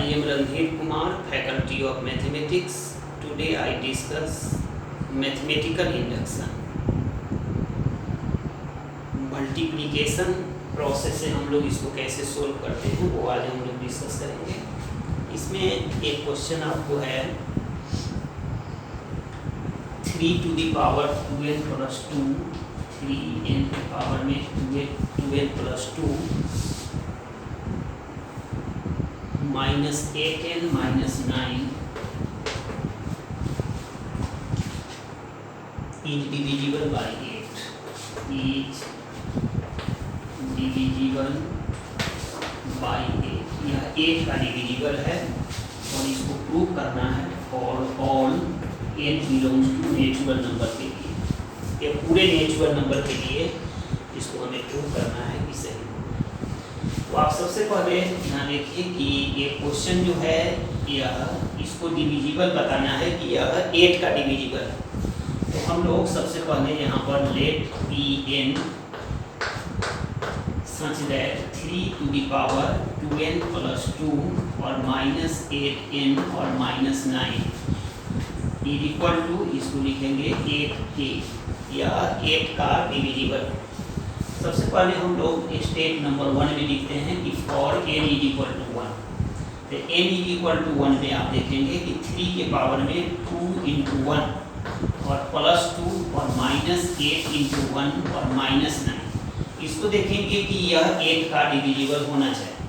I am Randhir Kumar, Faculty of Mathematics. Today I discuss mathematical induction. Multiplication process से हम लोग इसको कैसे सोल्व करते हैं वो आज हम लोग डिस्कस करेंगे। इसमें एक क्वेश्चन आपको है 3 to the power 2n plus 2, 3n के पावर में 2n plus 2 minus 8n minus 9 is divisible by 8 is divisible by 8। यह 8 का डिविजिबल है और इसको प्रूव करना है for all n belongs to natural number के लिए। ये पूरे नेचुरल नंबर के लिए इसको हमें प्रूव करना है कि सही। तो आप सबसे पहले ध्यान रखिए कि ये क्वेश्चन जो है यह इसको डिविजिबल बताना है कि यह 8 का डिविजिबल है। तो हम लोग सबसे पहले यहाँ पर late Pn such that 3 to the power 2n plus 2 और minus 8n और minus 9 is equal to, इसको लिखेंगे 8k। यह 8 का डिविजिबल। सबसे पहले हम लोग स्टेप नंबर 1 में लिखते हैं कि for n is equal to 1। तो n इज इक्वल टू 1 में आप देखेंगे कि 3 के पावर में 2 into 1 और प्लस 2 और माइनस 8 into 1 और माइनस 9। इसको देखेंगे कि यह 8 का डिविजिबल होना चाहिए।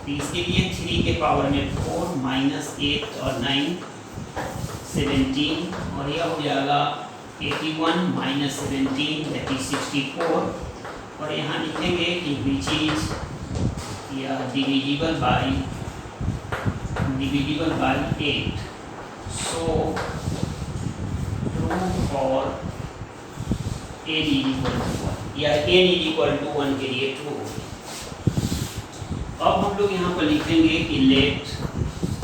तो इसके लिए 3 के पावर में 4 माइनस 8 और 9 17 और यह हो जाएगा 81 माइनस 17 दैट इज 64। और यहाँ लिखेंगे कि विच इज या divisible by 8। So true for n is equal to 1 या n इज इक्वल टू 1 के लिए ट्रू। अब हम लोग यहाँ पर लिखेंगे कि let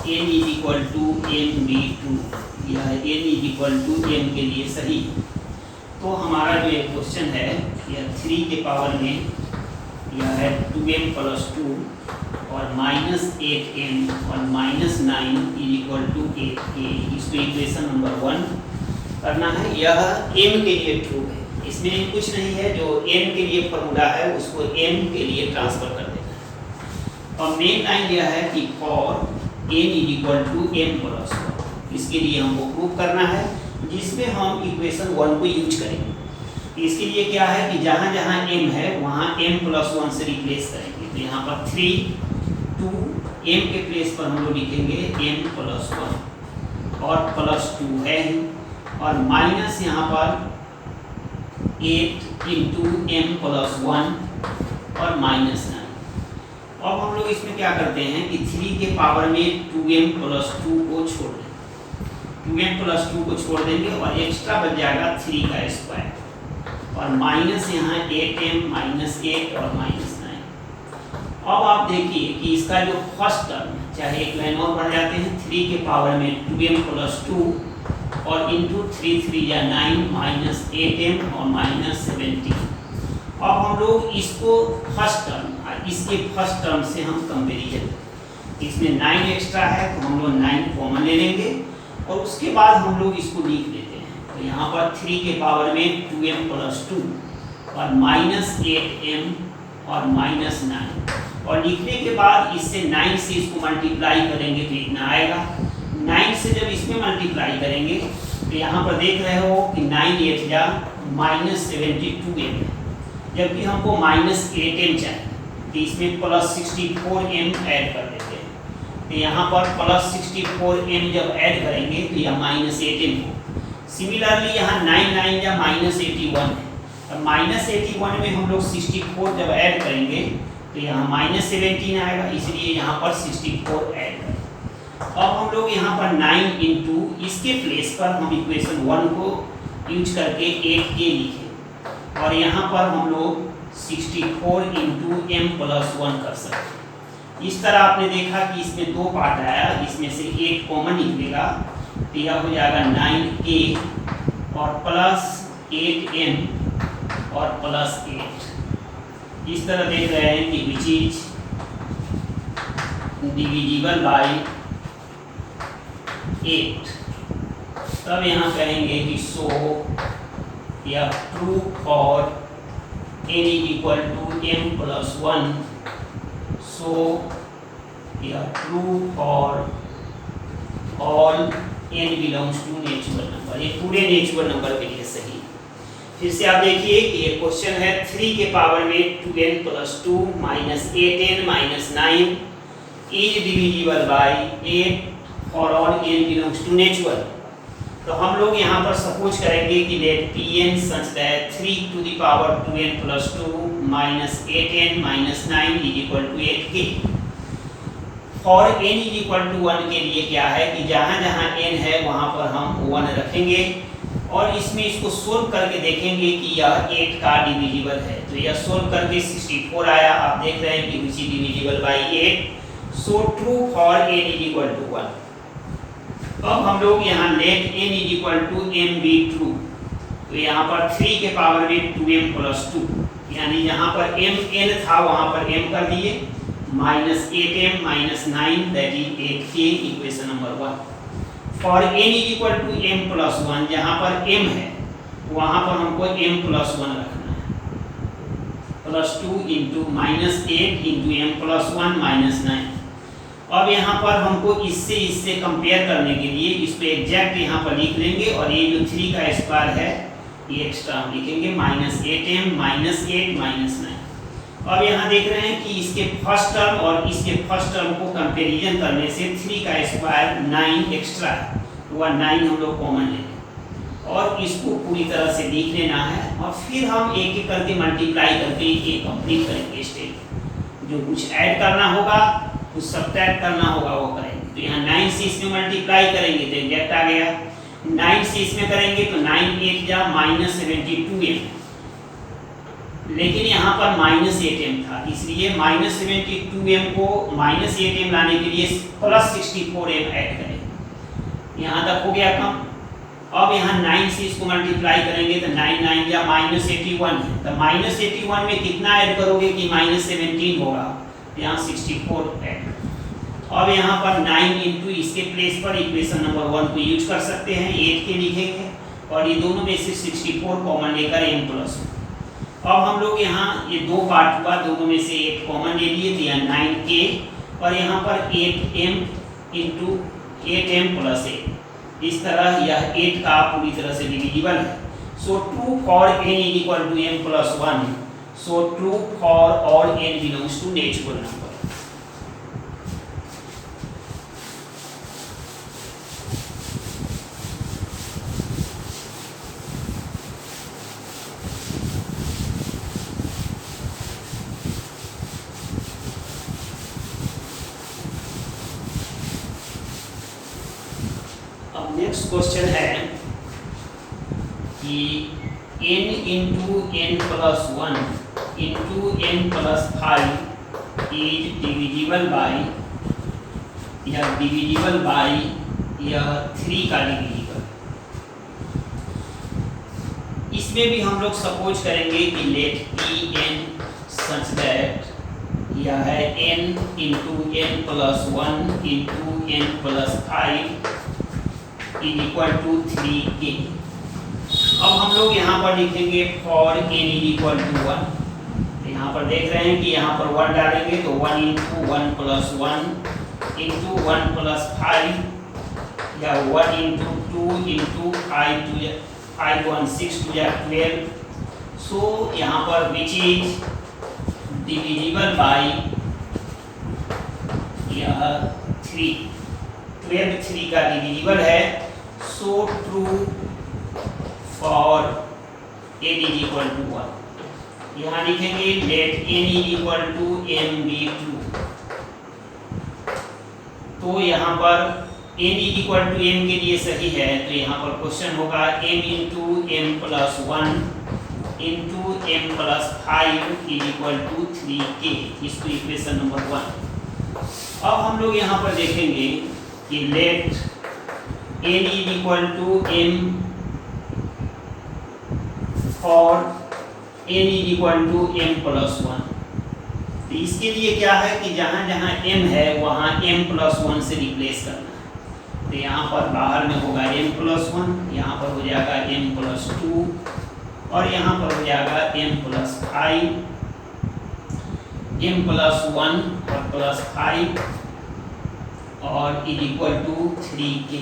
n is equal to m be true या n is equal to m के लिए सही। तो हमारा जो एक क्वेश्चन है यह 3 के पावर में यह है 2m प्लस 2 और माइनस 8m और minus 9 is equal to 8k। इसको इक्वेशन नंबर 1 करना है। यह m के लिए ट्रू है, इसमें कुछ नहीं है। जो n के लिए फॉर्मूला है उसको m के लिए ट्रांसफर कर देना है। और मेन लाइन यह है कि for n is equal to m plus 1। इसके लिए हमको प्रूव करना है जिसमें हम इक्वेशन 1 को यूज करेंगे। इसके लिए क्या है कि जहाँ जहाँ m है वहाँ m प्लस 1 से रिप्लेस करेंगे। तो यहाँ पर 3 2 m के प्लेस पर हम लोग लिखेंगे m प्लस 1 और प्लस 2 है और माइनस यहाँ पर 8 इंटू m प्लस 1 और माइनस 9। अब हम लोग इसमें क्या करते हैं कि 3 के पावर में 2m प्लस 2 को छोड़ दें। 2m प्लस 2 को छोड़ देंगे और एक्स्ट्रा बच जाएगा 3 का स्क्वायर और माइनस यहाँ 8m माइनस 8 और माइनस 9। अब आप देखिए कि इसका जो फर्स्ट टर्म चाहे एक लाइन और बढ़ जाते हैं 3 के पावर में 2m प्लस 2 और इंटू 3 3 या 9 माइनस 8m और माइनस 17। अब हम लोग इसको फर्स्ट टर्म इसके फर्स्ट टर्म से हम कंपेरिजन, इसमें 9 एक्स्ट्रा है तो हम लोग 9 कॉमन ले लेंगे और उसके बाद हम लोग इसको लिख देते हैं। तो यहाँ पर 3 के पावर में 2m प्लस 2 और माइनस 8m और माइनस 9 और लिखने के बाद इससे 9 से इसको मल्टीप्लाई करेंगे तो इतना आएगा। 9 से जब इसमें मल्टीप्लाई करेंगे तो यहाँ पर देख रहे हो कि 9 8 जा माइनस 72m, जबकि हमको माइनस 8m चाहिए तो इसमें प्लस 64m ऐड कर देते हैं। तो यहाँ पर प्लस 64m जब ऐड करेंगे तो यह माइनस 8m हो। सिमिलरली यहाँ 9 या माइनस 81 है। अब माइनस 81 में हम लोग 64 जब ऐड करेंगे तो यहाँ माइनस 17 आएगा, इसलिए यहाँ पर 64 ऐड करें। अब हम लोग यहाँ पर 9 इंटू इसके प्लेस पर हम इक्वेशन 1 को यूज करके 8k लिखें और यहाँ पर हम लोग 64 इंटू m प्लस 1 कर सकते हैं। इस तरह आपने देखा कि इसमें 2 पार्ट आया, इसमें से 8 कॉमन निकलेगा तो यह हो जाएगा 9k और प्लस 8m और प्लस 8। इस तरह देख रहे हैं कि विच इज डिविजिबल बाय 8, तब यहाँ कहेंगे कि सो या true for n is equal to m plus 1, so या true for all n belongs to natural number. ये पूरे नेचुरल नंबर के लिए सही। फिर से आप देखिए कि ये क्वेश्चन है 3 के पावर में 2n plus 2 minus 8n minus 9 is divisible by 8 for all n belongs to natural. तो हम लोग यहाँ पर सपोज करेंगे कि let Pn such that 3 to the power 2n plus 2 minus 8n minus 9 is equal to 8k। और n is equal to 1 के लिए क्या है कि जहाँ जहाँ n है वहाँ पर हम 1 रखेंगे और इसमें इसको सोल्व करके देखेंगे कि यह 8 का डिविजिबल है। तो यह सोल्व करके 64 आया। आप देख रहे हैं कि which is divisible by 8, so true for n is equal to 1। अब हम लोग यहाँ let n is equal to m be true, तो यहाँ पर 3 के पावर में 2m प्लस 2, यानी यहाँ पर n था वहाँ पर m कर दिए, minus 8m minus 9 that is 8k, equation number 1। For n is equal to m plus 1, जहाँ पर m है वहाँ पर हमको m प्लस 1 रखना है, plus 2 into minus 8 into m plus 1 minus 9। अब यहाँ पर हमको इससे कंपेयर करने के लिए इसको एग्जैक्ट यहाँ पर लिख लेंगे और ये जो 3 का स्क्वायर है ये एक्स्ट्रा हम लिखेंगे, माइनस 8m माइनस 8 माइनस 9। अब यहाँ देख रहे हैं कि इसके फर्स्ट टर्म और इसके फर्स्ट टर्म को कंपैरिजन करने से 3 का स्क्वायर 9 एक्स्ट्रा है, तो वह 9 हम लोग कॉमन लेंगे और इसको पूरी तरह से लिख लेना है और फिर हम एक एक करके मल्टीप्लाई करके ये कंप्लीट करेंगे स्टेप। जो कुछ ऐड करना होगा कुछ सब्ट्रैक्ट करना होगा वो करेंगे। तो यहाँ 9 से इसमें मल्टीप्लाई करेंगे तो एग्जैक्ट आ गया, 9 से इसमें करेंगे तो 9 8 जा माइनस 72m, लेकिन यहाँ पर माइनस 8m था इसलिए माइनस 72m को माइनस 8m लाने के लिए प्लस 64m ऐड करेंगे। यहाँ तक हो गया कम। अब यहाँ 9 से इसको मल्टीप्लाई करेंगे तो 9 9 या माइनस 81 है, तो माइनस 81 में कितना ऐड करोगे कि माइनस 17 होगा, यहाँ 64 ऐड। अब यहाँ पर 9 इंटू इसके प्लेस पर इक्वेशन नंबर 1 को यूज कर सकते हैं, 8 के लिखेंगे और ये दोनों में से 64 कॉमन लेकर m प्लस। अब हम लोग यहाँ ये दो पार्ट हुआ, दोनों में से 8 कॉमन ले लिए तो यहाँ 9k और यहाँ पर 8m इंटू 8m प्लस 8। इस तरह यह 8 का पूरी तरह से डिविजिबल है। So true for n is equal to m plus 1, so true for all n belongs to natural number. अब नेक्स्ट क्वेश्चन है कि n into n plus 1 into n plus 5 is divisible by या divisible by यह 3 का divisible. इसमें भी हम लोग सपोज करेंगे कि लेट Pn सच दैट यह है n into n plus 1 into n plus 5 is equal to 3k। अब हम लोग यहाँ पर लिखेंगे for n is equal to 1। यहाँ पर देख रहे हैं कि यहाँ पर 1 डालेंगे तो 1 इंटू 1 प्लस 1 इंटू 1 प्लस 5 या 1 इंटू 2 इंटू 5 1 6 2 या 12। सो यहाँ पर विच इज डिविजिबल बाय यह 3, 12 3 का डिविजिबल है। So true for n is equal to 1। यहाँ लिखेंगे let n is equal to m be true. तो यहाँ पर n is equal to m के लिए सही है, तो यहाँ पर क्वेश्चन होगा m into m plus 1 into m plus 5 is equal to 3k। इसको इक्वेशन नंबर 1। अब हम लोग यहाँ पर देखेंगे कि let n is equal to m for n is equal to m plus 1। तो इसके लिए क्या है कि जहाँ जहाँ m है वहाँ m+1 से रिप्लेस करना है। तो यहाँ पर बाहर में होगा m+1, यहाँ पर हो जाएगा m+2 और यहाँ पर हो जाएगा m+5, m+1 और +5 और =3k।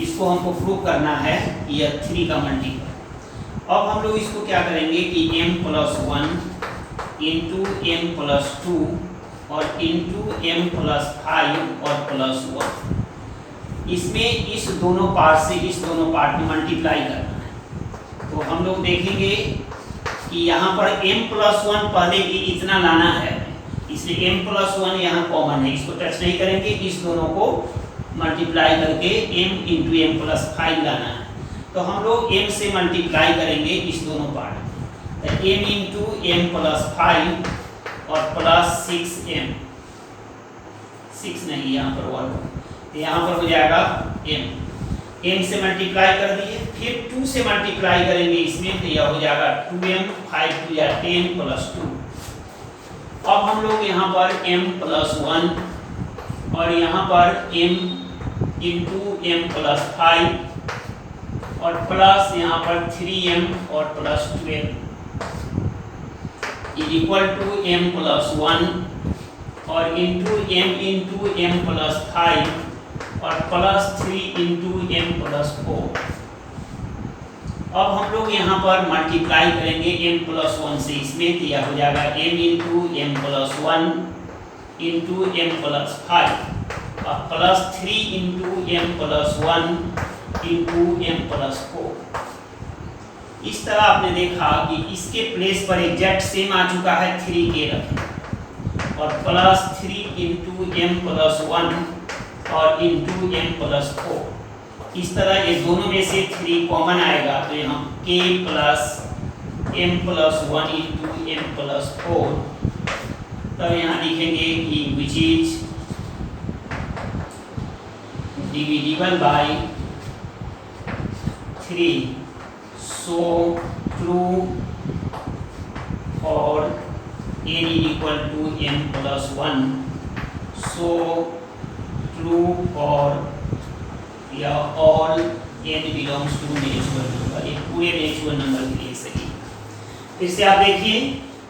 इसको हमको प्रूव करना है कि यह 3 का मल्टीपल। अब हम लोग इसको क्या करेंगे कि m+1 इंटू m+2 और इंटू m+5 और +1, इसमें इस दोनों पार्ट से इस दोनों पार्ट में मल्टीप्लाई करना है। तो हम लोग देखेंगे कि यहाँ पर m+1 पहले ही इतना लाना है, इसलिए m+1 यहाँ कॉमन है, इसको टच नहीं करेंगे। इस दोनों को मल्टीप्लाई करके m इंटू m+5 लाना है। तो हम लोग m से मल्टीप्लाई करेंगे इस दोनों पार्ट, तो m इंटू m+5 और +6m, 6 नहीं यहाँ पर 1, यहाँ पर हो जाएगा m से मल्टीप्लाई कर दिए, फिर 2 से मल्टीप्लाई करेंगे इसमें, तो यह हो जाएगा 2m, 5 2 या 10 +2। अब हम लोग यहाँ पर m+1 और यहाँ पर m इंटू m+5 और प्लस यहाँ पर 3m और +12 = m+1 और इंटू m+5 और +3 इंटू m+4। अब हम लोग यहाँ पर मल्टीप्लाई करेंगे m+1 से इसमें, तो यह हो जाएगा m into m+1 into m+5 और +3 इंटू m+1 इंटू m+4। इस तरह आपने देखा कि इसके प्लेस पर एग्जैक्ट सेम आ चुका है 3k रखें और +3 इंटू m+1 और इंटू m+4। इस तरह ये दोनों में से 3 कॉमन आएगा, तो यहाँ k plus m+1 into m+4, तब यहाँ लिखेंगे कि which is divisible by 3, so true for n = m+1, so true for all n belongs to natural number, ये पूरे नेचुरल नंबर के लिए सही। फिर से आप देखिए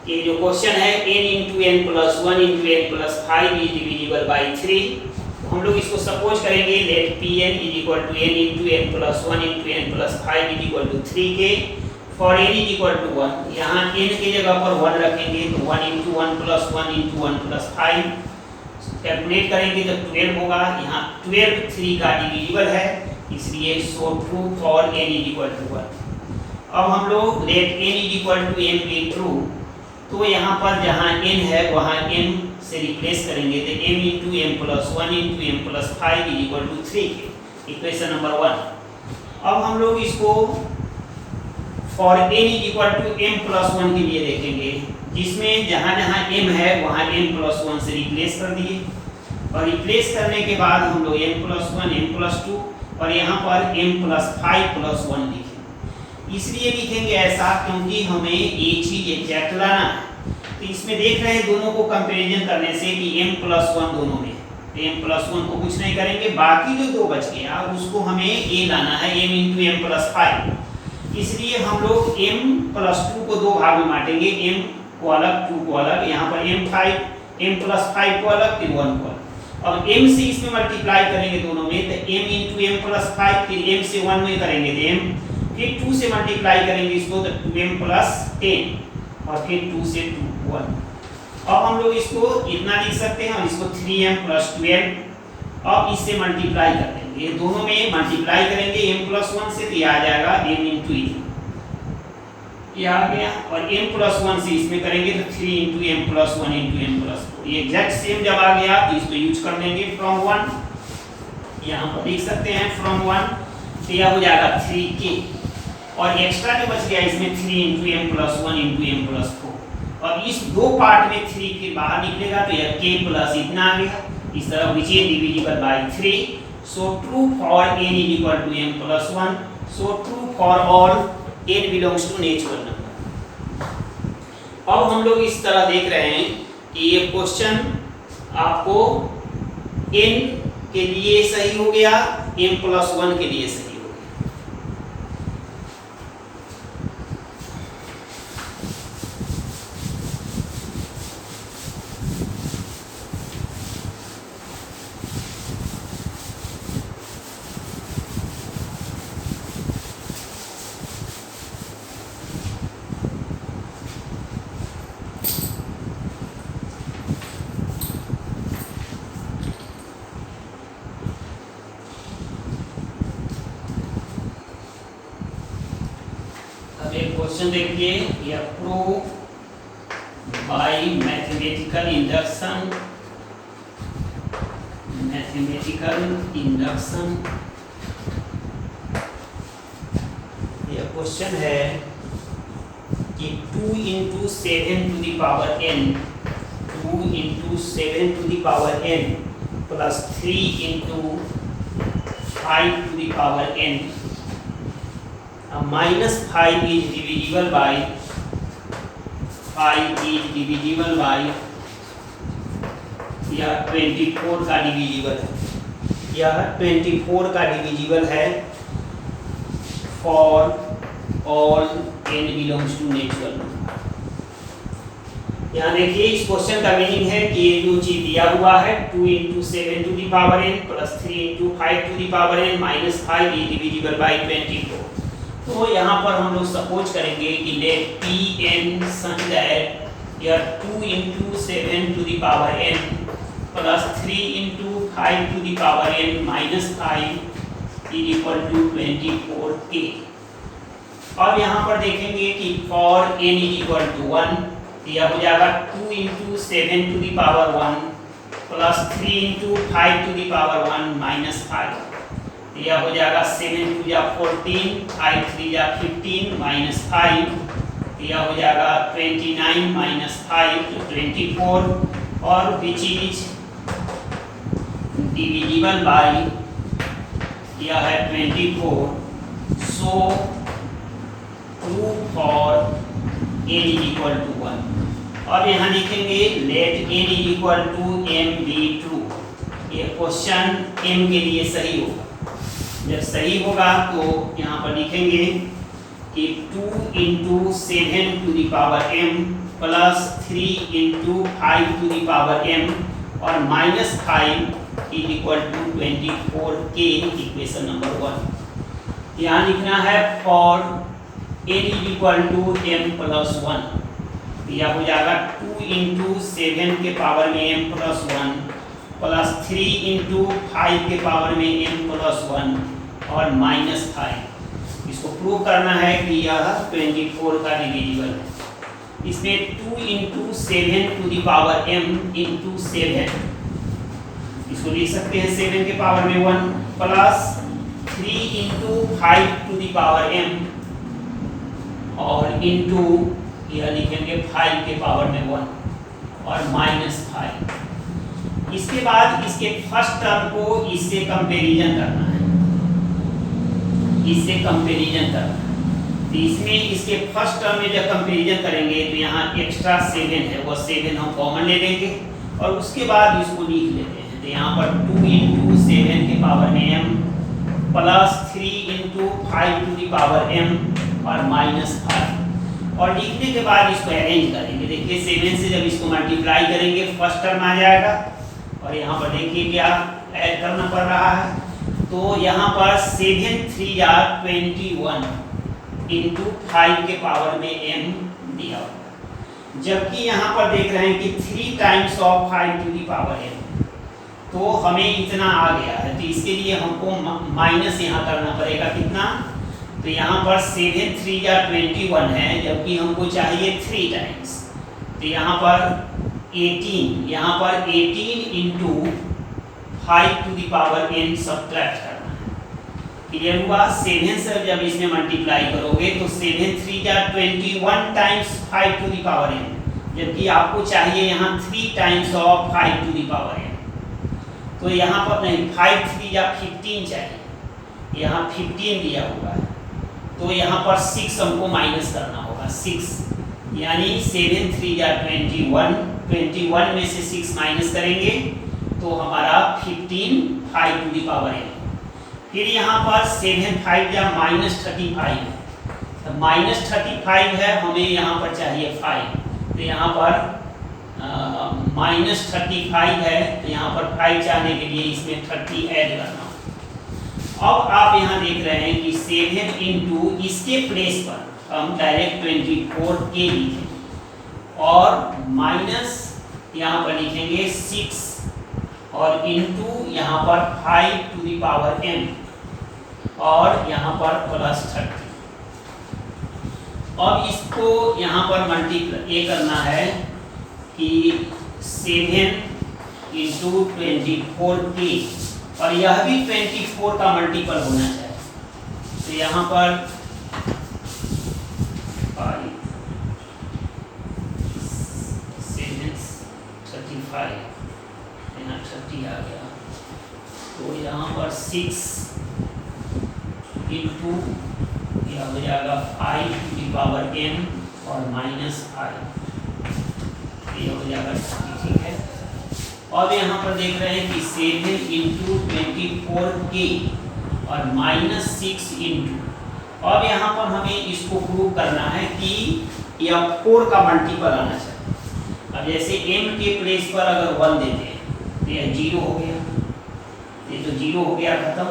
कि जो क्वेश्चन है n into n+1 into n+5 is divisible by 3। हम लोग इसको सपोज करेंगे let Pn = n into n+1 into n+5 = 3k for n = 1। यहाँ n की जगह पर 1 रखेंगे, तो 1 इंटू 1 + 1 इंटू 1 + 5 कैलकुलेट करेंगे तो 12 होगा। यहाँ 12 3 का डिविजिबल है, इसलिए सो ट्रू फॉर n = 1। अब हम लोग let n = m be true, तो यहाँ पर जहाँ n है वहाँ m से रिप्लेस करेंगे, तो m into m+1 into m+5 = 3k, equation number 1। अब हम लोग इसको फॉर n = m+1 के लिए देखेंगे, जिसमें जहाँ जहाँ m है वहाँ m+1 से रिप्लेस कर दिए और रिप्लेस करने के बाद हम लोग m+1 m+2 और यहाँ पर m+5 + 1 लिखें। इसलिए लिखेंगे ऐसा क्योंकि हमें एक चीज एग्जैक्ट लाना है। तो इसमें देख रहे हैं दोनों को कंपैरिजन करने से कि m+1 दोनों में, तो m+1 को कुछ नहीं करेंगे, बाकी जो 2 बच गया उसको हमें a लाना है, m इंटू m+5। इसलिए हम लोग m+2 को 2 भाग में बांटेंगे, m को अलग 2 को अलग, यहाँ पर m+5 को अलग, फिर 1 को अलग। अब m से इसमें मल्टीप्लाई करेंगे दोनों में, तो m इंटू m+5, फिर m से 1 में करेंगे तो m, फिर 2 से मल्टीप्लाई करेंगे इसको तो 2m + 10 और फिर 2 से 2 1। अब हम लोग इसको इतना लिख सकते हैं और इसको 3m + 12 अब इससे मल्टीप्लाई कर देंगे, ये दोनों में मल्टीप्लाई करेंगे m+1 से, तो ये आ जाएगा m इंटू ये आ गया, और m+1 से इसमें करेंगे तो 3 इंटू m+1 इंटू m+4। ये एग्जैक्ट सेम जब आ गया तो इसको यूज कर देंगे फ्रॉम 1, यहाँ पर लिख सकते हैं फ्रॉम 1, तो यह हो जाएगा 3k और एक्स्ट्रा जो बच गया इसमें 3 इंटू m+1 इंटू m+4। और इस 2 पार्ट में 3 फिर बाहर निकलेगा तो यह k प्लस इतना आ गया। इस तरह विच is divisible by 3, so true for n = m+1, so true for all n belongs to natural number. अब हम लोग इस तरह देख रहे हैं कि ये क्वेश्चन आपको n के लिए सही हो गया, m+1 के लिए सही हो गया। क्वेश्चन देखिए, यह प्रूव बाय मैथमेटिकल इंडक्शन। यह क्वेश्चन है कि 2 × 7 to the power n, 2 × 7 to the power n plus 3 × 5 to the power n minus 5 is divisible by 'यह 24 का डिविजिबल है, यह 24 का डिविजिबल है for all n belongs to natural number. यहाँ देखिए इस क्वेश्चन का मीनिंग है कि ये जो चीज दिया हुआ है 2 × 7 to the power n plus 3 × 5 to the power n minus 5 is divisible by 24। तो यहाँ पर हम लोग सपोज करेंगे कि लेट Pn such that यह 2 × 7 to the power n plus 3 × 5 to the power n minus 5 is equal to 24k। अब यहाँ पर देखेंगे कि for n is equal to 1, यह हो जाएगा 2 × 7 to the power 1 plus 3 × 5 to the power 1 minus 5, यह हो जाएगा 7 × 2 = 14, 5 × 3 = 15 minus 5, यह हो जाएगा 29 minus 5 तो 24, और विच इज डिविजिबल बाय यह है 24। सो prove for n is equal to 1। अब यहाँ लिखेंगे let n is equal to m be true। ये क्वेश्चन m के लिए सही होगा। जब सही होगा तो यहाँ पर लिखेंगे कि 2 × 7 to the power m plus 3 × 5 to the power m और minus 5 is equal to 24k, equation number 1। यहाँ लिखना है for n is equal to m+1, यह हो जाएगा 2 × 7 के पावर में m+1 प्लस 3 × 5 के पावर में m+1 और माइनस 5। इसको प्रूव करना है कि यह 24 का डिविजिबल है। इसमें 2 × 7 to the power m × 7, इसको लिख सकते हैं 7 के पावर में 1 plus 3 × 5 to the power m और इंटू यह लिखेंगे 5 के पावर में 1 और माइनस 5। इसके बाद इसके फर्स्ट टर्म को इससे कंपैरिजन करना है, इससे कंपैरिजन करना है। तो इसमें इसके फर्स्ट टर्म में जब कंपैरिजन करेंगे तो यहाँ एक्स्ट्रा 7 है, वो 7 हम कॉमन ले लेंगे और उसके बाद इसको लिख लेते हैं। तो यहाँ पर 2 × 7 के पावर में m plus 3 × 5 to the power m और माइनस 5, और लिखने के बाद इसको अरेंज करेंगे। देखिए 7 से जब इसको मल्टीप्लाई करेंगे फर्स्ट टर्म आ जाएगा, और यहाँ पर देखिए क्या ऐड करना पड़ रहा है। तो यहाँ पर 7 × 3 = 21 × 5 के पावर में m दिया हुआ, जबकि यहाँ पर देख रहे हैं कि 3 times of 5 to the power m, तो हमें इतना आ गया है। तो इसके लिए हमको माइनस यहाँ करना पड़ेगा कितना, तो यहाँ पर 7 × 3 = 21 है, जबकि हमको चाहिए 3 टाइम्स। तो यहाँ पर 18, यहाँ पर 18 × 5 to the power n subtract करना है। क्लियर हुआ। 7 से जब इसमें मल्टीप्लाई करोगे तो 7 × 3 = 21 times 5 to the power n, जबकि आपको चाहिए यहाँ 3 times of 5 to the power n। तो यहाँ पर नहीं, 5 × 3 = 15 चाहिए, यहाँ 15 दिया हुआ है, तो यहाँ पर 6 हमको माइनस करना होगा। 6 यानी 7 3 जा 21, 21 में से 6 माइनस करेंगे तो हमारा 15 5 टू द पावर n। फिर यहाँ पर 7 5 जा -35 है, तो -35 है, हमें यहाँ पर चाहिए 5, तो यहाँ पर -35 है, तो यहाँ पर 5 चाहने के लिए इसमें 30 ऐड करना। अब आप यहाँ देख रहे हैं कि 7 इंटू इसके प्लेस पर हम डायरेक्ट 24 के लिखेंगे और माइनस यहाँ पर लिखेंगे 6 और इंटू यहाँ पर 5 टू द पावर n और यहाँ पर प्लस 30। अब इसको यहाँ पर मल्टीप्लाई ये करना है कि 7 इंटू 24k और यह भी 24 का मल्टीपल होना चाहिए, तो यहाँ पर 35 यहाँ 30 आ गया, तो यहाँ पर 6 इंटू यह हो जाएगा 5 टू द पावर n और -5, ये हो जाएगा 30, ठीक है। अब यहाँ पर देख रहे हैं कि 7 इंटू 24k और -6 इंटू, अब यहाँ पर हमें इसको प्रूव करना है कि यह 4 का मल्टीपल आना चाहिए। अब जैसे m के प्लेस पर अगर 1 देते हैं तो यह 0 हो गया, ये तो 0 हो गया खत्म।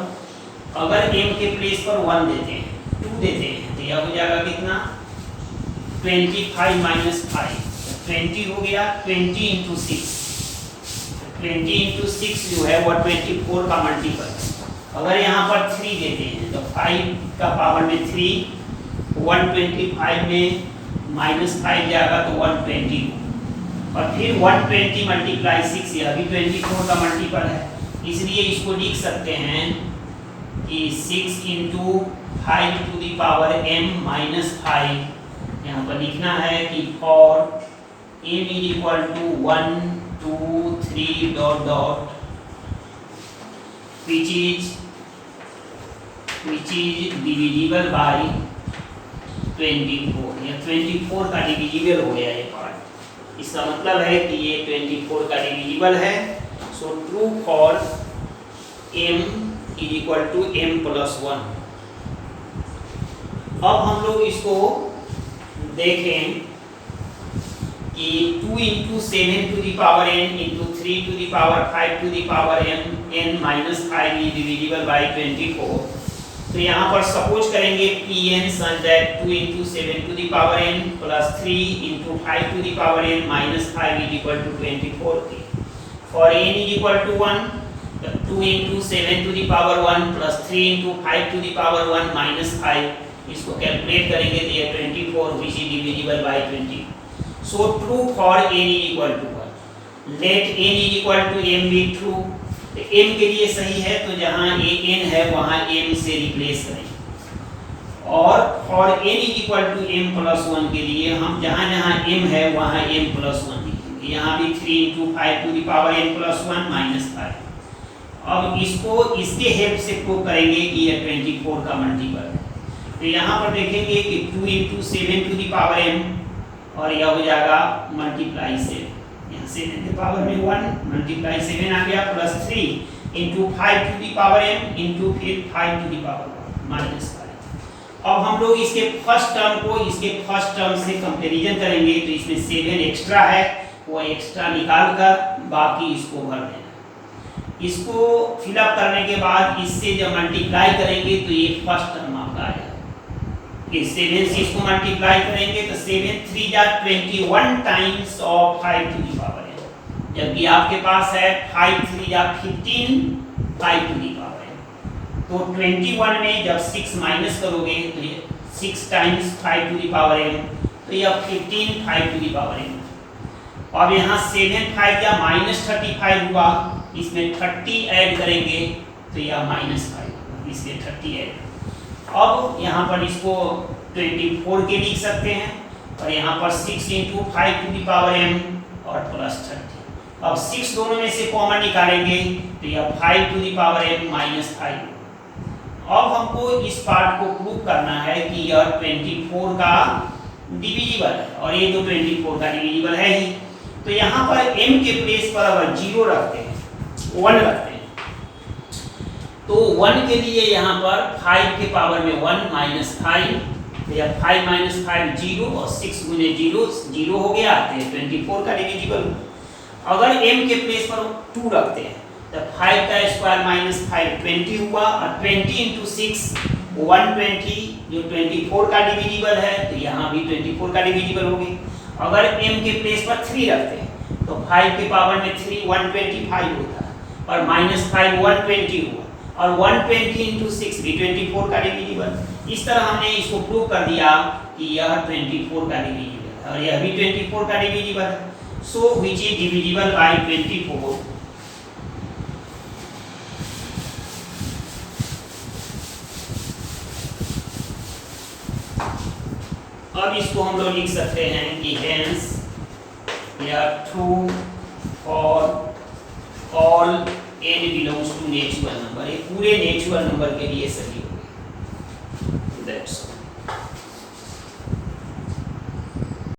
अगर m के प्लेस पर 1 देते हैं, 2 देते हैं, तो यह हो जाएगा कितना 25 माइनस 5, 20 हो गया। 20 इंटू 6, 20 इंटू 6 जो है वह 24 का मल्टीपल है। अगर यहाँ पर 3 देते हैं तो 5 का पावर में 3, 125 में -5 जाएगा तो 120, और फिर 120 मल्टीप्लाई 6, यह भी 24 का मल्टीपल है, इसलिए इसको लिख सकते हैं कि 6 into 5 to the power m -5, यहाँ पर लिखना है कि फॉर m is equal to 1 2 3 dot dot which is divisible by 24। या 24 का डिविजिबल हो गया ये पार्ट, इसका मतलब है कि ये 24 का डिविजिबल है। So true for m is equal to m plus 1। अब हम लोग इसको देखें कि 2 into 7 to the power n into 3 to the power 5 to the power n minus 5 is divisible by 24। तो यहाँ पर सपोज करेंगे Pn such that 2 into 7 to the power n plus 3 into 5 to the power n minus 5 is equal to 24k। For n is equal to 1, 2 into 7 to the power 1 plus 3 into 5 to the power 1 minus 5, इसको calculate करेंगे तो ये 24 which is divisible by 20। So true for n is equal to 1. Let n is equal to m be true. तो m के लिए सही है तो जहाँ n है वहाँ m से रिप्लेस करें, और for n is equal to m plus 1 के लिए हम जहाँ जहाँ m है वहाँ m plus 1 लिखेंगे। यहाँ भी 3 into 5 to the power n plus 1 minus 5। अब इसको इसके हेल्प से प्रूव करेंगे कि यह 24 का मल्टीपल है। तो यहाँ पर देखेंगे कि 2 into 7 to the power m और यह हो जाएगा मल्टीप्लाई 7, यहाँ 7 के पावर में 1 मल्टीप्लाई 7 आ गया, plus 3 into 5 to the power m into फिर 5 टू द पावर 1 माइनस 5। अब हम लोग इसके फर्स्ट टर्म को इसके फर्स्ट टर्म से कंपैरिजन करेंगे, तो इसमें 7 एक्स्ट्रा है, वो एक्स्ट्रा निकाल कर बाकी इसको भर देना। इसको फिलअप करने के बाद इससे जब मल्टीप्लाई करेंगे तो ये फर्स्ट टर्म आपका आ जाएगा। 7 से इसको मल्टीप्लाई करेंगे तो 7 3 जा 21 times of 5 to the power n, जबकि आपके पास है 5 3 जा 15 5 टू द पावर n। तो 21 में जब 6 माइनस करोगे तो ये 6 times 5 to the power n, तो यह 15 5 टू द पावर n। अब यहाँ 7 5 जा -35 हुआ, इसमें 30 ऐड करेंगे तो यह -5, इसलिए 30 ऐड। अब यहाँ पर इसको 24 के लिख सकते हैं, और यहाँ पर 6 into 5 to the power m और प्लस 30। अब 6 दोनों में से कॉमन निकालेंगे तो यह 5 to the power m minus 5। अब हमको इस पार्ट को प्रूव करना है कि यह 24 का डिविजिबल है और ये तो 24 का डिविजिबल है ही। तो यहाँ पर m के प्लेस पर अगर 0 रखते हैं, 1 रखते हैं, तो 1 के लिए यहाँ पर 5 के पावर में 1 माइनस 5 या 5 माइनस 5 0 और 6 गुने 0 0 हो गया, तो 24 का डिविजिबल। अगर m के प्लेस पर 2 रखते हैं तो 5 का स्क्वायर माइनस 5 20 हुआ और 20 इंटू 6 120 जो 24 का डिविजिबल है, तो यहाँ भी 24 का डिविजिबल हो गया। अगर m के प्लेस पर 3 रखते हैं तो 5 के पावर में 3 125 होता है और माइनस 5 120 हुआ और 120 इंटू 6 भी 24 का डिविजिबल। इस तरह हमने इसको प्रूव कर दिया कि यह 24 का डिविजिबल है और यह भी 24 का डिविजिबल है। So which is divisible bye 24। अब इसको हम लोग लिख सकते हैं कि हेंस या true for all n belongs to natural number, ये पूरे नेचुरल नंबर के लिए सही होगा।